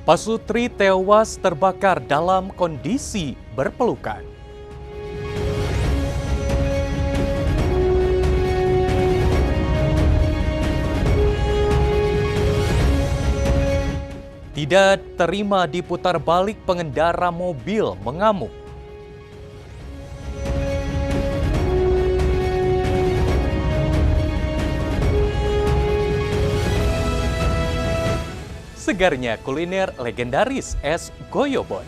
Pasutri tewas terbakar dalam kondisi berpelukan. Tidak terima diputar balik, pengendara mobil mengamuk. Segarnya kuliner legendaris es goyobot.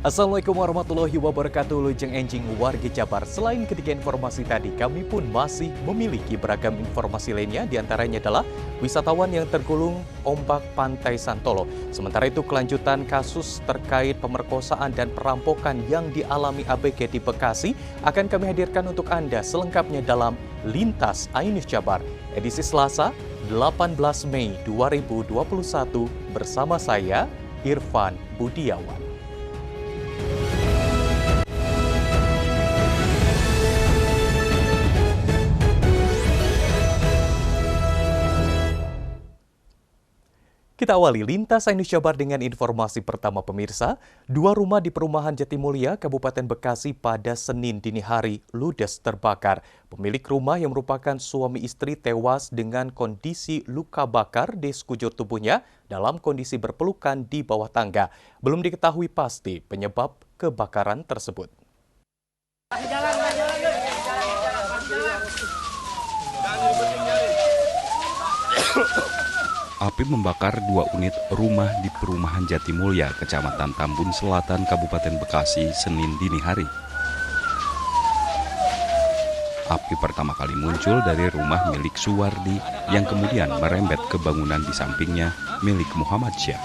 Assalamualaikum warahmatullahi wabarakatuh, Lujeng Enjing warga Jabar. Selain ketiga informasi tadi, kami pun masih memiliki beragam informasi lainnya. Di antaranya adalah wisatawan yang tergulung ombak Pantai Santolo. Sementara itu kelanjutan kasus terkait pemerkosaan dan perampokan yang dialami ABG di Bekasi akan kami hadirkan untuk Anda selengkapnya dalam Lintas Ainus Jabar, edisi Selasa 18 Mei 2021 bersama saya, Irfan Budiawan. Kita awali Lintas Ainus Jabar dengan informasi pertama pemirsa. Dua rumah di perumahan Jatimulya, Kabupaten Bekasi pada Senin dini hari ludes terbakar. Pemilik rumah yang merupakan suami istri tewas dengan kondisi luka bakar di sekujur tubuhnya dalam kondisi berpelukan di bawah tangga. Belum diketahui pasti penyebab kebakaran tersebut. Api membakar dua unit rumah di perumahan Jatimulya, Kecamatan Tambun Selatan, Kabupaten Bekasi, Senin dini hari. Api pertama kali muncul dari rumah milik Suwardi yang kemudian merembet ke bangunan di sampingnya milik Muhammad Syah.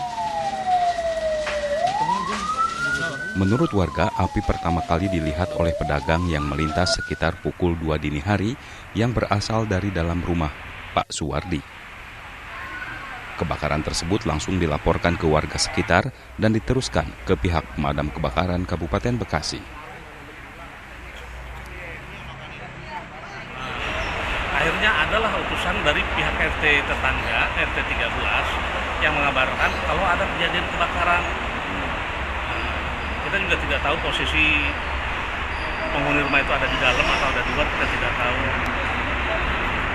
Menurut warga, api pertama kali dilihat oleh pedagang yang melintas sekitar pukul 2 dini hari yang berasal dari dalam rumah Pak Suwardi. Kebakaran tersebut langsung dilaporkan ke warga sekitar dan diteruskan ke pihak pemadam kebakaran Kabupaten Bekasi. Akhirnya adalah utusan dari pihak RT tetangga, RT 13, yang mengabarkan kalau ada kejadian kebakaran. Kita juga tidak tahu posisi penghuni rumah itu ada di dalam atau ada di luar, kita tidak tahu.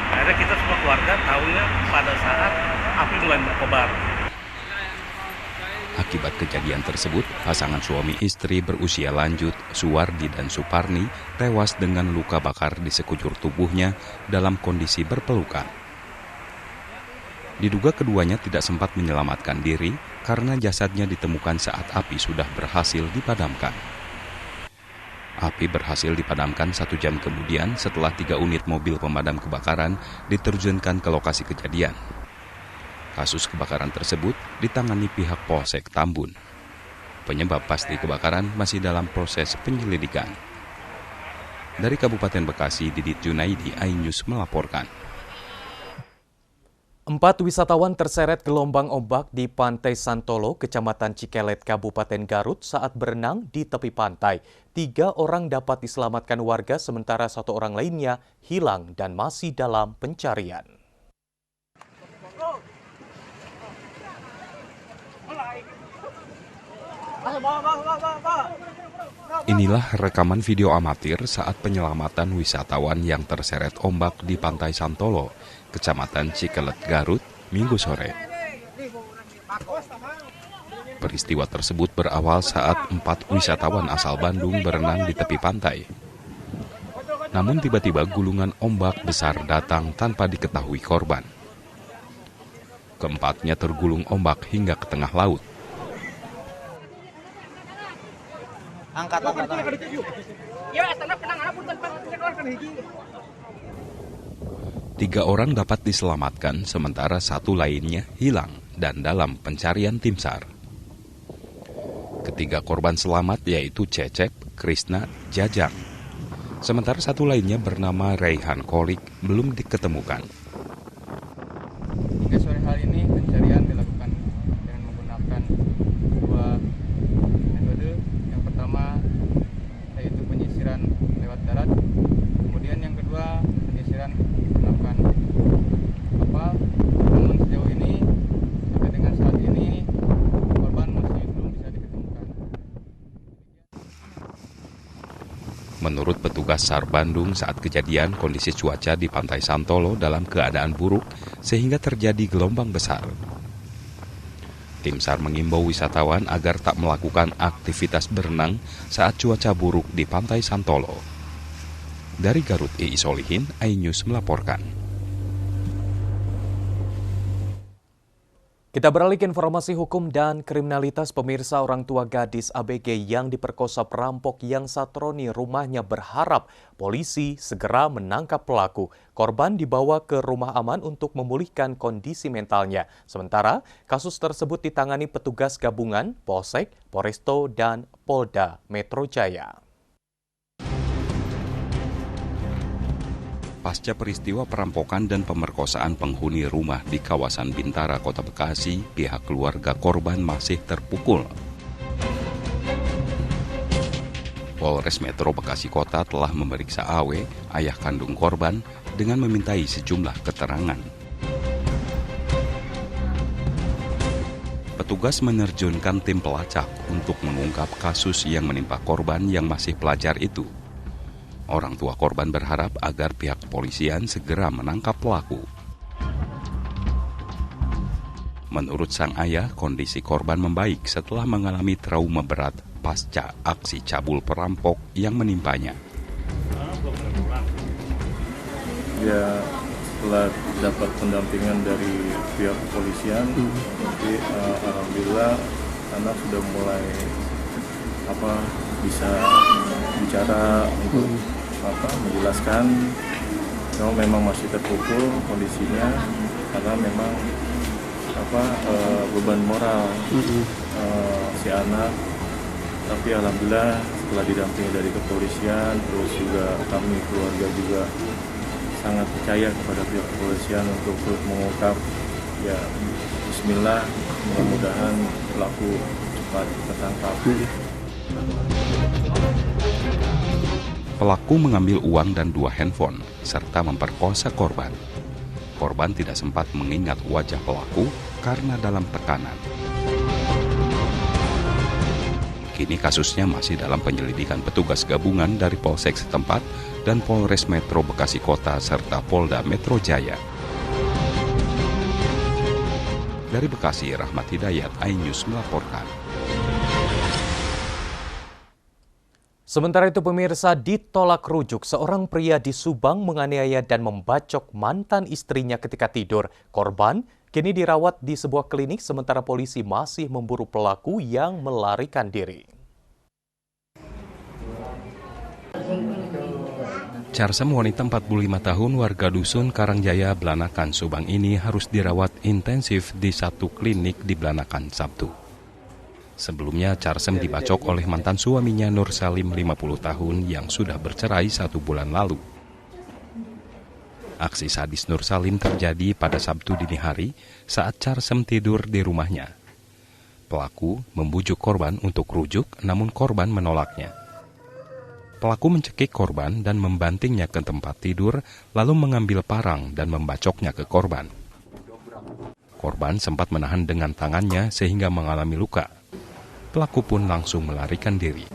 Akhirnya kita semua keluarga tahunya pada saat api mulai berkobar. Akibat kejadian tersebut, pasangan suami istri berusia lanjut, Suwardi dan Suparni, tewas dengan luka bakar di sekujur tubuhnya dalam kondisi berpelukan. Diduga keduanya tidak sempat menyelamatkan diri karena jasadnya ditemukan saat api sudah berhasil dipadamkan. Api berhasil dipadamkan 1 jam kemudian setelah 3 unit mobil pemadam kebakaran diterjunkan ke lokasi kejadian. Kasus kebakaran tersebut ditangani pihak Polsek Tambun. Penyebab pasti kebakaran masih dalam proses penyelidikan. Dari Kabupaten Bekasi, Didit Junaidi, Ainus melaporkan. 4 wisatawan terseret gelombang ombak di Pantai Santolo, Kecamatan Cikelet, Kabupaten Garut saat berenang di tepi pantai. 3 orang dapat diselamatkan warga, sementara 1 orang lainnya hilang dan masih dalam pencarian. Inilah rekaman video amatir saat penyelamatan wisatawan yang terseret ombak di Pantai Santolo, Kecamatan Cikelet, Garut, Minggu sore. Peristiwa tersebut berawal saat 4 wisatawan asal Bandung berenang di tepi pantai. Namun tiba-tiba gulungan ombak besar datang tanpa diketahui korban. Keempatnya tergulung ombak hingga ke tengah laut. Angkat. 3 orang dapat diselamatkan, sementara 1 lainnya hilang dan dalam pencarian tim SAR. Ketiga korban selamat yaitu Cecep, Krisna, Jajang. Sementara satu lainnya bernama Raihan Kolik belum diketemukan. Hingga sore hari ini pencarian dilakukan dengan menggunakan dua metode. Yang pertama yaitu penyisiran lewat darat, kemudian yang kedua penyisiran menggunakan kapal. Namun sejauh ini sampai dengan saat ini korban masih belum bisa diketemukan. Menurut petugas SAR Bandung, saat kejadian kondisi cuaca di Pantai Santolo dalam keadaan buruk sehingga terjadi gelombang besar. Tim SAR mengimbau wisatawan agar tak melakukan aktivitas berenang saat cuaca buruk di Pantai Santolo. Dari Garut, Iis Solihin, iNews melaporkan. Kita beralih ke informasi hukum dan kriminalitas. Pemirsa, orang tua gadis ABG yang diperkosa perampok yang satroni rumahnya berharap polisi segera menangkap pelaku. Korban dibawa ke rumah aman untuk memulihkan kondisi mentalnya. Sementara kasus tersebut ditangani petugas gabungan Polsek, Polresto, dan Polda Metro Jaya. Pasca peristiwa perampokan dan pemerkosaan penghuni rumah di kawasan Bintara, Kota Bekasi, pihak keluarga korban masih terpukul. Polres Metro Bekasi Kota telah memeriksa AW, ayah kandung korban, dengan memintai sejumlah keterangan. Petugas menerjunkan tim pelacak untuk mengungkap kasus yang menimpa korban yang masih pelajar itu. Orang tua korban berharap agar pihak kepolisian segera menangkap pelaku. Menurut sang ayah, kondisi korban membaik setelah mengalami trauma berat pasca aksi cabul perampok yang menimpanya. Ya, setelah dapat pendampingan dari pihak kepolisian, jadi alhamdulillah anak sudah mulai bisa bicara untuk menjelaskan bahwa memang masih terpukul kondisinya karena memang beban moral si anak. Tapi alhamdulillah setelah didampingi dari kepolisian, terus juga kami keluarga juga sangat percaya kepada pihak kepolisian untuk terus mengungkap. Ya, bismillah, mudah-mudahan pelaku cepat tertangkap. Pelaku mengambil uang dan 2 handphone, serta memperkosa korban. Korban tidak sempat mengingat wajah pelaku karena dalam tekanan. Kini kasusnya masih dalam penyelidikan petugas gabungan dari Polsek setempat dan Polres Metro Bekasi Kota serta Polda Metro Jaya. Dari Bekasi, Rahmat Hidayat, iNews melaporkan. Sementara itu pemirsa, ditolak rujuk, seorang pria di Subang menganiaya dan membacok mantan istrinya ketika tidur. Korban kini dirawat di sebuah klinik sementara polisi masih memburu pelaku yang melarikan diri. Carsem, wanita 45 tahun warga dusun Karangjaya, Blanakan, Subang ini harus dirawat intensif di satu klinik di Blanakan Sabtu. Sebelumnya, Carsem dibacok oleh mantan suaminya Nur Salim 50 tahun yang sudah bercerai 1 bulan lalu. Aksi sadis Nur Salim terjadi pada Sabtu dini hari saat Carsem tidur di rumahnya. Pelaku membujuk korban untuk rujuk, namun korban menolaknya. Pelaku mencekik korban dan membantingnya ke tempat tidur, lalu mengambil parang dan membacoknya ke korban. Korban sempat menahan dengan tangannya sehingga mengalami luka. Pelaku pun langsung melarikan diri.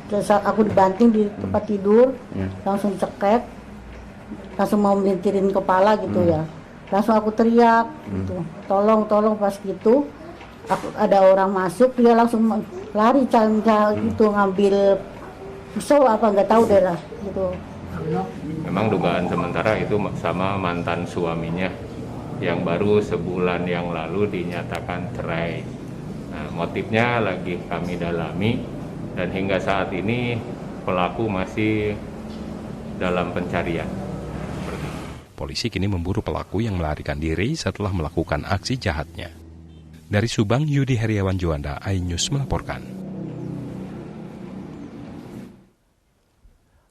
Terus aku dibanting di tempat tidur, langsung cekek, langsung mau melintirin kepala gitu ya. Langsung aku teriak, gitu. Tolong pas gitu. Ada orang masuk, dia langsung lari gitu, ngambil pisau apa nggak tahu deh lah gitu. Memang dugaan sementara itu sama mantan suaminya yang baru sebulan yang lalu dinyatakan cerai. Nah, motifnya lagi kami dalami dan hingga saat ini pelaku masih dalam pencarian. Polisi kini memburu pelaku yang melarikan diri setelah melakukan aksi jahatnya. Dari Subang, Yudi Heriawan Juanda, iNews melaporkan.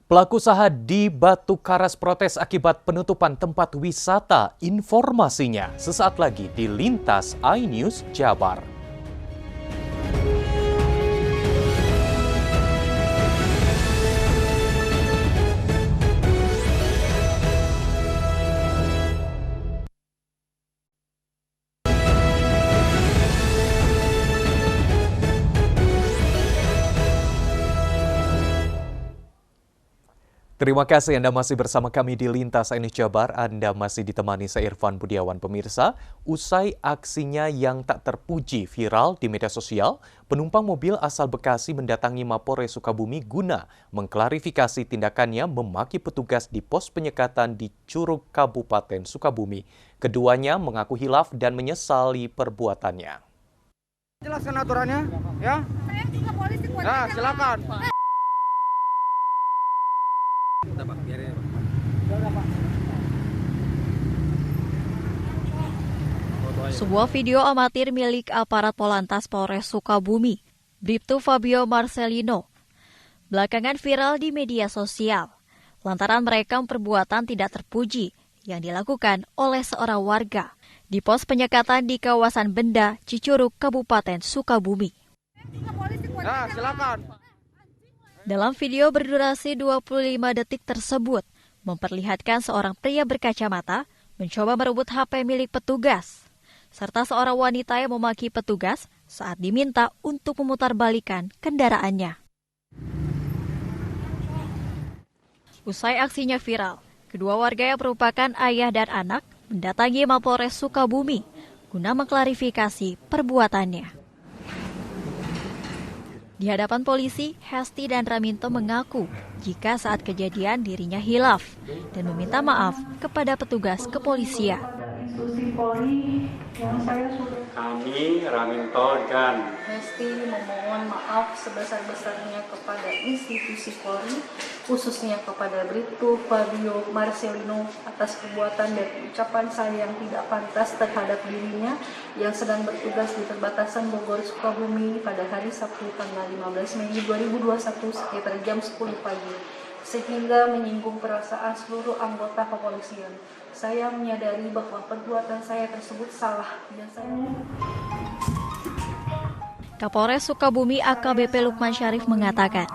Pelaku usaha di Batu Karas protes akibat penutupan tempat wisata. Informasinya sesaat lagi di Lintas iNews Jabar. Terima kasih Anda masih bersama kami di Lintas iNews Jabar. Anda masih ditemani saya Irfan Budiawan. Pemirsa, usai aksinya yang tak terpuji viral di media sosial, penumpang mobil asal Bekasi mendatangi Mapolres Sukabumi guna mengklarifikasi tindakannya memaki petugas di pos penyekatan di Curug Kabupaten Sukabumi. Keduanya mengaku hilaf dan menyesali perbuatannya. Jelaskan aturannya, ya? Saya juga polisi. Nah, silakan. Sebuah video amatir milik aparat Polantas Polres Sukabumi, Bribtu Fabio Marcelino, belakangan viral di media sosial lantaran merekam perbuatan tidak terpuji yang dilakukan oleh seorang warga di pos penyekatan di kawasan Benda, Cicurug, Kabupaten Sukabumi. Nah, silakan. Dalam video berdurasi 25 detik tersebut, memperlihatkan seorang pria berkacamata mencoba merebut HP milik petugas, serta seorang wanita yang memaki petugas saat diminta untuk memutarbalikkan kendaraannya. Usai aksinya viral, kedua warga yang merupakan ayah dan anak mendatangi Mapolres Sukabumi guna mengklarifikasi perbuatannya. Di hadapan polisi, Hesti dan Raminto mengaku jika saat kejadian dirinya hilaf dan meminta maaf kepada petugas kepolisian. Institusi Polri yang saya sudah kami, Raminto dan Hesti memohon maaf sebesar-besarnya kepada institusi Polri, khususnya kepada Bribtu Fabio Marcelino atas perbuatan dan ucapan saya yang tidak pantas terhadap dirinya yang sedang bertugas di perbatasan Bogor Sukabumi pada hari Sabtu tanggal 15 Mei 2021 sekitar jam 10 pagi, sehingga menyinggung perasaan seluruh anggota kepolisian. Saya menyadari bahwa perbuatan saya tersebut salah dan saya... Kapolres Sukabumi AKBP Lukman Syarif mengatakan,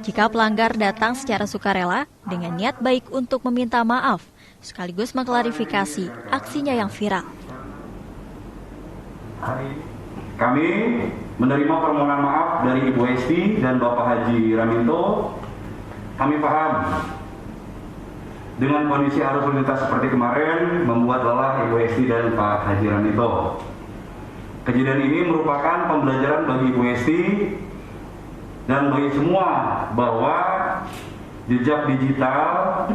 jika pelanggar datang secara sukarela dengan niat baik untuk meminta maaf, sekaligus mengklarifikasi aksinya yang viral. Kami menerima permohonan maaf dari Ibu Hesti dan Bapak Haji Raminto. Kami paham dengan kondisi arus lalu lintas seperti kemarin membuat lelah Ibu Hesti dan Pak Haji Raminto. Kejadian ini merupakan pembelajaran bagi Ibu Hesti dan bagi semua bahwa jejak digital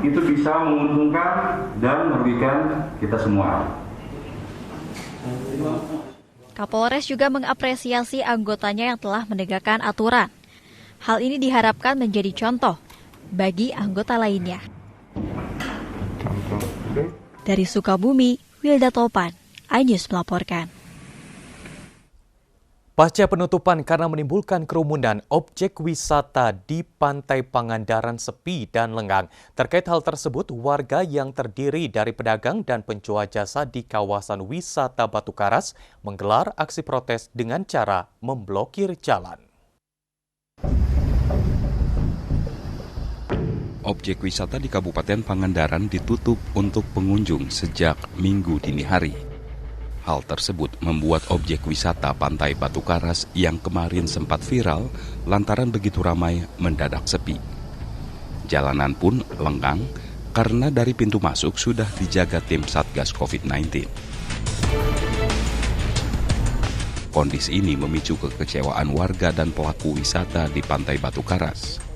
itu bisa menguntungkan dan merugikan kita semua. Kapolres juga mengapresiasi anggotanya yang telah menegakkan aturan. Hal ini diharapkan menjadi contoh bagi anggota lainnya. Dari Sukabumi, Wilda Topan, iNews melaporkan. Pasca penutupan karena menimbulkan kerumunan, objek wisata di Pantai Pangandaran sepi dan lengang. Terkait hal tersebut, warga yang terdiri dari pedagang dan penjual jasa di kawasan wisata Batu Karas menggelar aksi protes dengan cara memblokir jalan. Objek wisata di Kabupaten Pangandaran ditutup untuk pengunjung sejak Minggu dini hari. Hal tersebut membuat objek wisata Pantai Batu Karas yang kemarin sempat viral lantaran begitu ramai mendadak sepi. Jalanan pun lengang karena dari pintu masuk sudah dijaga tim Satgas COVID-19. Kondisi ini memicu kekecewaan warga dan pelaku wisata di Pantai Batu Karas.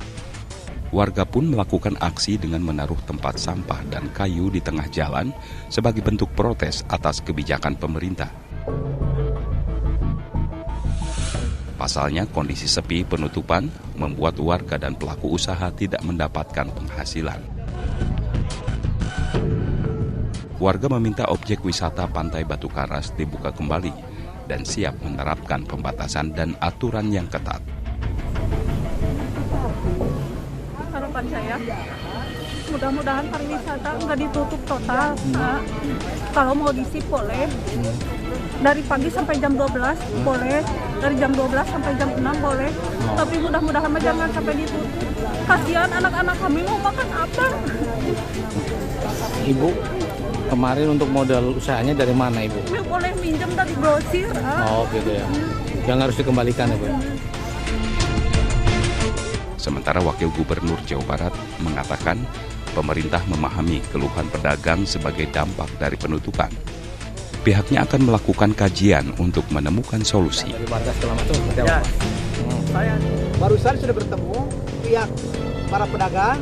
Warga pun melakukan aksi dengan menaruh tempat sampah dan kayu di tengah jalan sebagai bentuk protes atas kebijakan pemerintah. Pasalnya, kondisi sepi penutupan membuat warga dan pelaku usaha tidak mendapatkan penghasilan. Warga meminta objek wisata Pantai Batu Karas dibuka kembali dan siap menerapkan pembatasan dan aturan yang ketat. Harapan saya, mudah-mudahan pariwisata nggak ditutup total. Nah, kalau mau diisi boleh, dari pagi sampai jam 12 boleh, dari jam 12 sampai jam 6 boleh, tapi mudah-mudahan jangan sampai ditutup. Kasihan anak-anak kami mau makan apa? Ibu, kemarin untuk modal usahanya dari mana Ibu? Boleh minjem dari grosir. Oh gitu ya, yang harus dikembalikan ya Bu? Sementara Wakil Gubernur Jawa Barat mengatakan pemerintah memahami keluhan pedagang sebagai dampak dari penutupan. Pihaknya akan melakukan kajian untuk menemukan solusi. Ya, saya barusan sudah bertemu pihak para pedagang,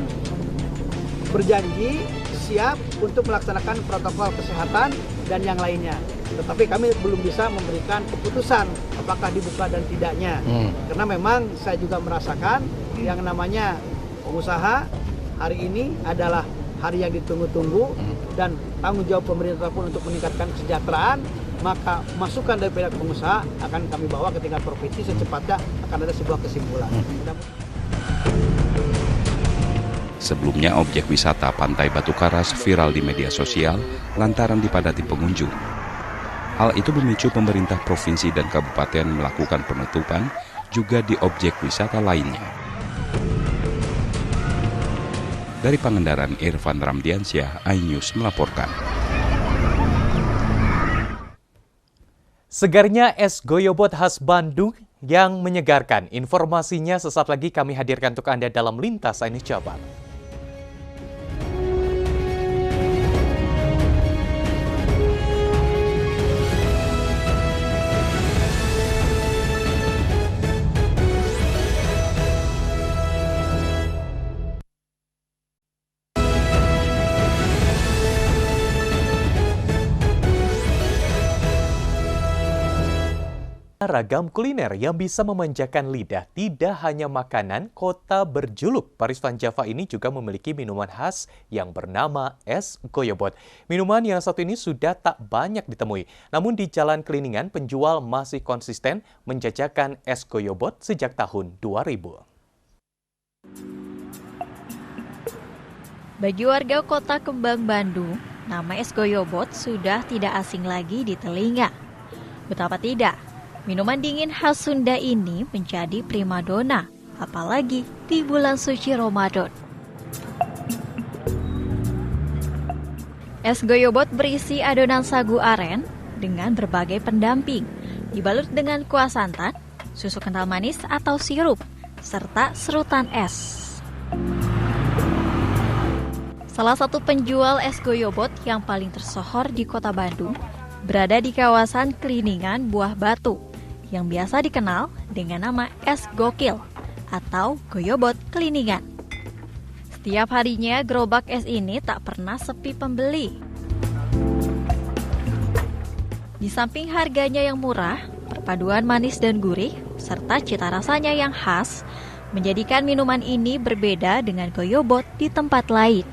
berjanji siap untuk melaksanakan protokol kesehatan dan yang lainnya. Tetapi kami belum bisa memberikan keputusan apakah dibuka dan tidaknya. Karena memang saya juga merasakan yang namanya pengusaha hari ini adalah hari yang ditunggu-tunggu dan tanggung jawab pemerintah pun untuk meningkatkan kesejahteraan, maka masukan dari pihak pengusaha akan kami bawa ke tingkat provinsi secepatnya akan ada sebuah kesimpulan. Sebelumnya, objek wisata Pantai Batu Karas viral di media sosial lantaran dipadati pengunjung. Hal itu memicu pemerintah provinsi dan kabupaten melakukan penutupan juga di objek wisata lainnya. Dari Pangandaran, Irfan Ramdiansyah, iNews melaporkan. Segarnya es goyobot khas Bandung yang menyegarkan. Informasinya sesaat lagi kami hadirkan untuk Anda dalam Lintas iNews Jabar. Ragam kuliner yang bisa memanjakan lidah. Tidak hanya makanan, kota berjuluk Paris Van Java ini juga memiliki minuman khas yang bernama es goyobot. Minuman yang satu ini sudah tak banyak ditemui. Namun di Jalan Keliningan, penjual masih konsisten menjajakan es goyobot sejak tahun 2000. Bagi warga Kota Kembang Bandung, nama es goyobot sudah tidak asing lagi di telinga. Betapa tidak, minuman dingin khas Sunda ini menjadi primadona, apalagi di bulan suci Ramadan. Es goyobot berisi adonan sagu aren dengan berbagai pendamping, dibalut dengan kuah santan, susu kental manis atau sirup, serta serutan es. Salah satu penjual es goyobot yang paling tersohor di Kota Bandung berada di kawasan Keliningan Buah Batu, yang biasa dikenal dengan nama es gokil atau goyobot Keliningan. Setiap harinya gerobak es ini tak pernah sepi pembeli. Di samping harganya yang murah, perpaduan manis dan gurih, serta cita rasanya yang khas, menjadikan minuman ini berbeda dengan goyobot di tempat lain.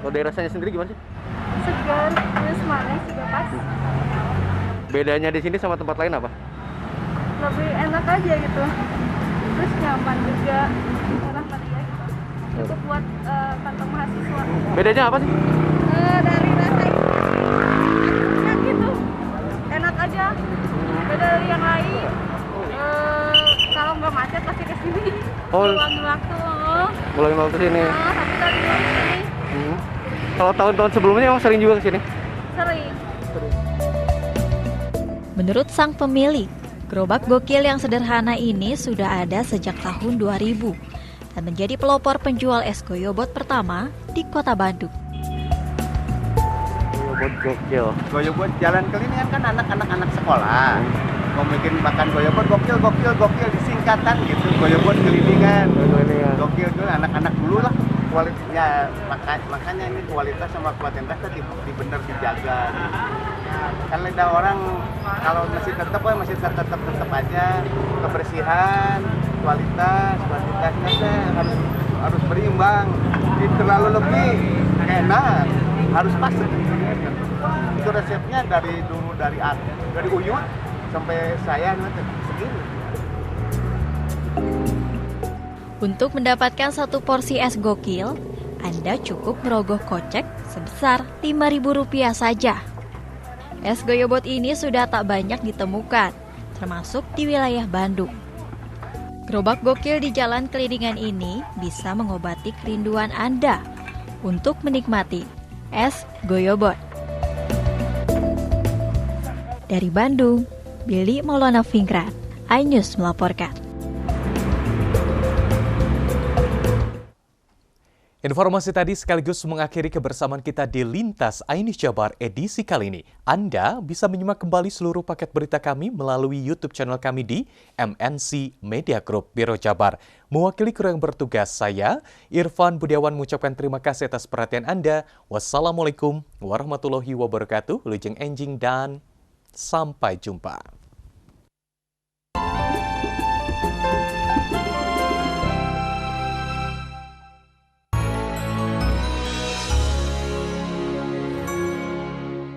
Kalau dari rasanya sendiri gimana sih? Segar, terus manis juga pas. Bedanya di sini sama tempat lain apa? Lebih enak aja gitu. Terus nyaman juga. Enak aja. Cukup buat kantong mahasiswa. Bedanya apa sih? Dari rasa enak gitu. Enak aja. Beda dari yang lain. Kalau nggak macet pasti kesini. Luangin waktu. Luangin waktu sini. Tapi dari sini. Kalau tahun-tahun sebelumnya emang sering juga kesini? Sering. Menurut sang pemilik, gerobak gokil yang sederhana ini sudah ada sejak tahun 2000 dan menjadi pelopor penjual es goyobot pertama di Kota Bandung. Goyobot gokil. Goyobot Jalan Keliningan kan anak-anak sekolah. Mau bikin makan goyobot gokil disingkatan gitu. Goyobot Keliningan. Gokil dulu anak-anak dulu lah. Kualitasnya makanya ini kualitas sama kuantitas itu benar dijaga gitu. Kan lidah orang kalau masih tetap aja kebersihan, kuantitasnya harus berimbang. Jadi terlalu lebih enak harus pas. Itu resepnya dari dulu dari Uyut sampai saya segini. Untuk mendapatkan satu porsi es gokil, Anda cukup merogoh kocek sebesar Rp5.000 saja. Es goyobot ini sudah tak banyak ditemukan, termasuk di wilayah Bandung. Gerobak gokil di Jalan Kelidingan ini bisa mengobati kerinduan Anda untuk menikmati es goyobot. Dari Bandung, Billy Maulana Fingrat, iNews melaporkan. Informasi tadi sekaligus mengakhiri kebersamaan kita di Lintas iNews Jabar edisi kali ini. Anda bisa menyimak kembali seluruh paket berita kami melalui YouTube channel kami di MNC Media Group Biro Jabar. Mewakili kru yang bertugas, saya Irfan Budiawan mengucapkan terima kasih atas perhatian Anda. Wassalamualaikum warahmatullahi wabarakatuh. Lujeng enjing dan sampai jumpa.